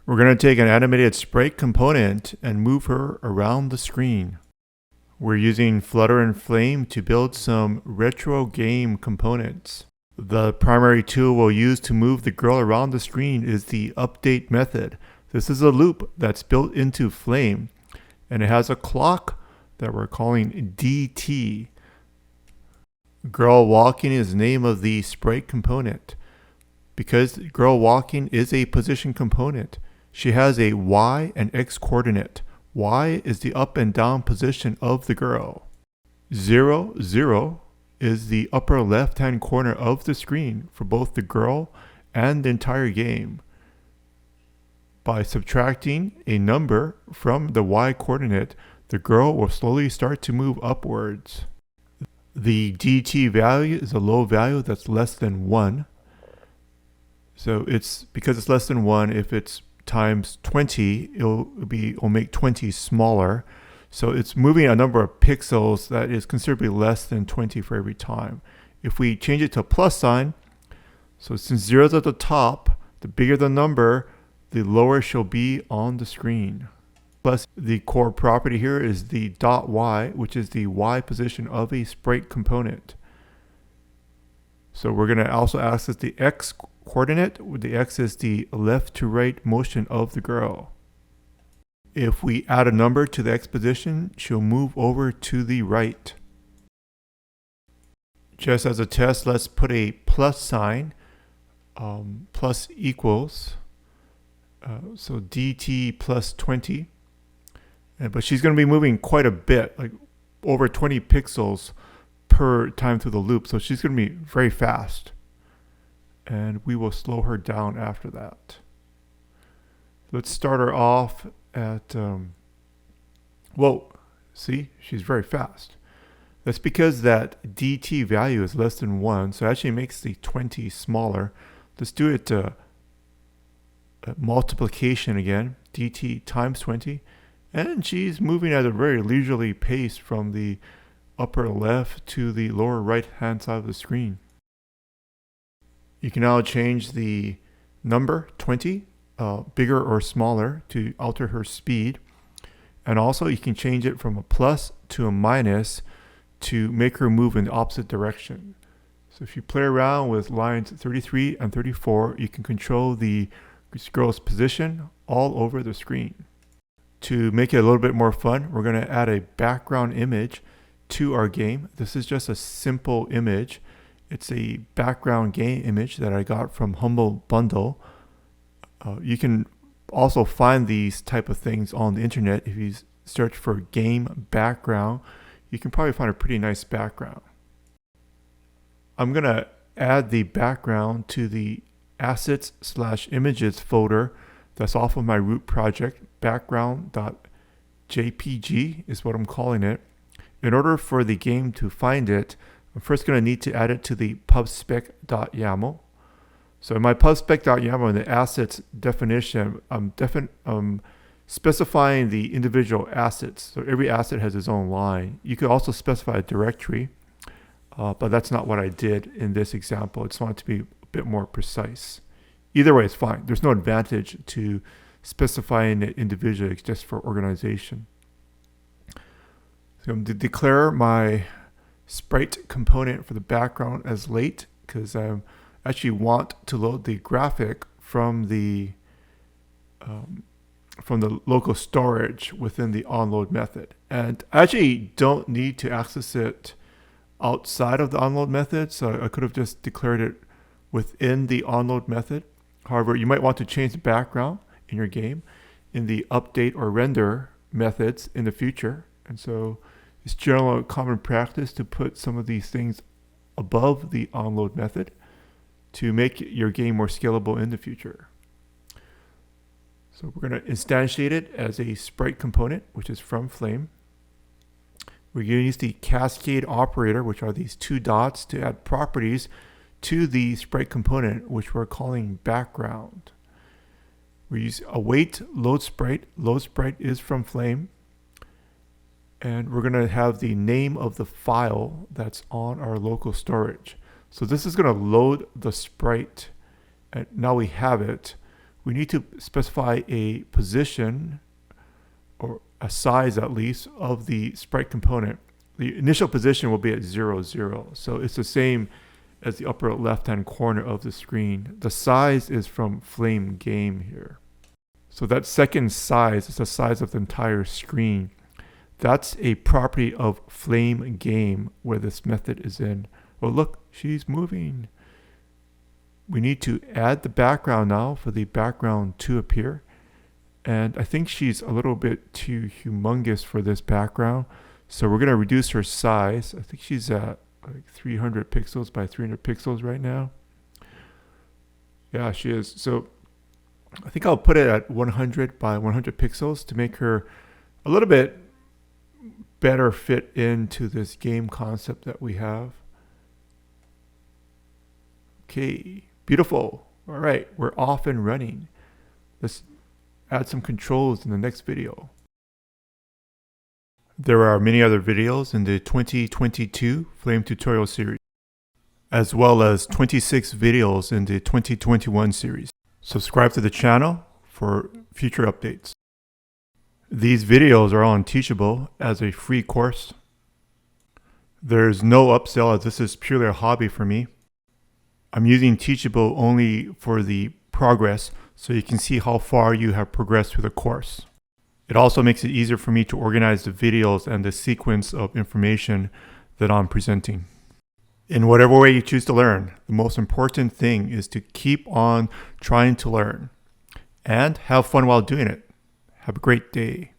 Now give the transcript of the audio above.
We're going to take an animated sprite component and move her around the screen. We're using Flutter and Flame to build some retro game components. The primary tool we'll use to move the girl around the screen is the update method. This is a loop that's built into Flame, and it has a clock that we're calling DT. Girl walking is the name of the sprite component. Because girl walking is a position component, she has a Y and X coordinate. Y is the up and down position of the girl. 0, 0 is the upper left-hand corner of the screen for both the girl and the entire game. By subtracting a number from the Y coordinate, the girl will slowly start to move upwards. The DT value is a low value that's less than 1. So because it's less than 1, if it's times 20, it'll make 20 smaller. So it's moving a number of pixels that is considerably less than 20 for every time. If we change it to a plus sign, so since 0 is at the top, the bigger the number, the lower she'll be on the screen. Plus, the core property here is the .y, which is the Y position of a sprite component. So we're going to also access the X coordinate. The X is the left to right motion of the girl. If we add a number to the X position, she'll move over to the right. Just as a test, let's put a plus sign, plus equals, so DT plus 20. But she's going to be moving quite a bit, like over 20 pixels per time through the loop. So she's going to be very fast. And we will slow her down after that. Let's start her off at, whoa, see, she's very fast. That's because that DT value is less than 1, so it actually makes the 20 smaller. Let's do it multiplication again, DT times 20. And she's moving at a very leisurely pace from the upper left to the lower right hand side of the screen. You can now change the number 20, bigger or smaller, to alter her speed. And also you can change it from a plus to a minus to make her move in the opposite direction. So if you play around with lines 33 and 34, you can control the girl's position all over the screen. To make it a little bit more fun, we're going to add a background image to our game. This is just a simple image. It's a background game image that I got from Humble Bundle. You can also find these type of things on the internet. If you search for game background, you can probably find a pretty nice background. I'm going to add the background to the assets/images folder that's off of my root project. Background.jpg is what I'm calling it. In order for the game to find it, I'm first going to need to add it to the pubspec.yaml. So in my pubspec.yaml, in the assets definition, I'm specifying the individual assets. So every asset has its own line. You could also specify a directory, but that's not what I did in this example. I just want it to be a bit more precise. Either way, it's fine. There's no advantage to specifying it individually just for organization. So I'm going to declare my sprite component for the background as late because I actually want to load the graphic from the local storage within the onload method. And I actually don't need to access it outside of the onload method, so I could have just declared it within the onload method. However, you might want to change the background in your game in the update or render methods in the future. And so it's general common practice to put some of these things above the onload method to make your game more scalable in the future. So we're going to instantiate it as a sprite component, which is from Flame. We're going to use the cascade operator, which are these two dots, to add properties to the sprite component, which we're calling background. We use await load sprite. Load sprite is from Flame. And we're going to have the name of the file that's on our local storage. So this is going to load the sprite. And now we have it. we need to specify a position or a size at least of the sprite component. The initial position will be at 0, 0. So it's the same as the upper left-hand corner of the screen. The size is from Flame Game here. So that second size is the size of the entire screen. That's a property of Flame Game where this method is in. Oh, look, she's moving. We need to add the background now for the background to appear. And I think she's a little bit too humongous for this background. So we're going to reduce her size. I think she's at like 300 pixels by 300 pixels right now. Yeah, she is. So I think I'll put it at 100 by 100 pixels to make her a little bit better fit into this game concept that we have. Okay, beautiful. All right, we're off and running. Let's add some controls in the next video. There are many other videos in the 2022 Flame tutorial series, as well as 26 videos in the 2021 series. Subscribe to the channel for future updates. These videos are all on Teachable as a free course. There's no upsell as this is purely a hobby for me. I'm using Teachable only for the progress so you can see how far you have progressed through the course. It also makes it easier for me to organize the videos and the sequence of information that I'm presenting. In whatever way you choose to learn, the most important thing is to keep on trying to learn and have fun while doing it. Have a great day.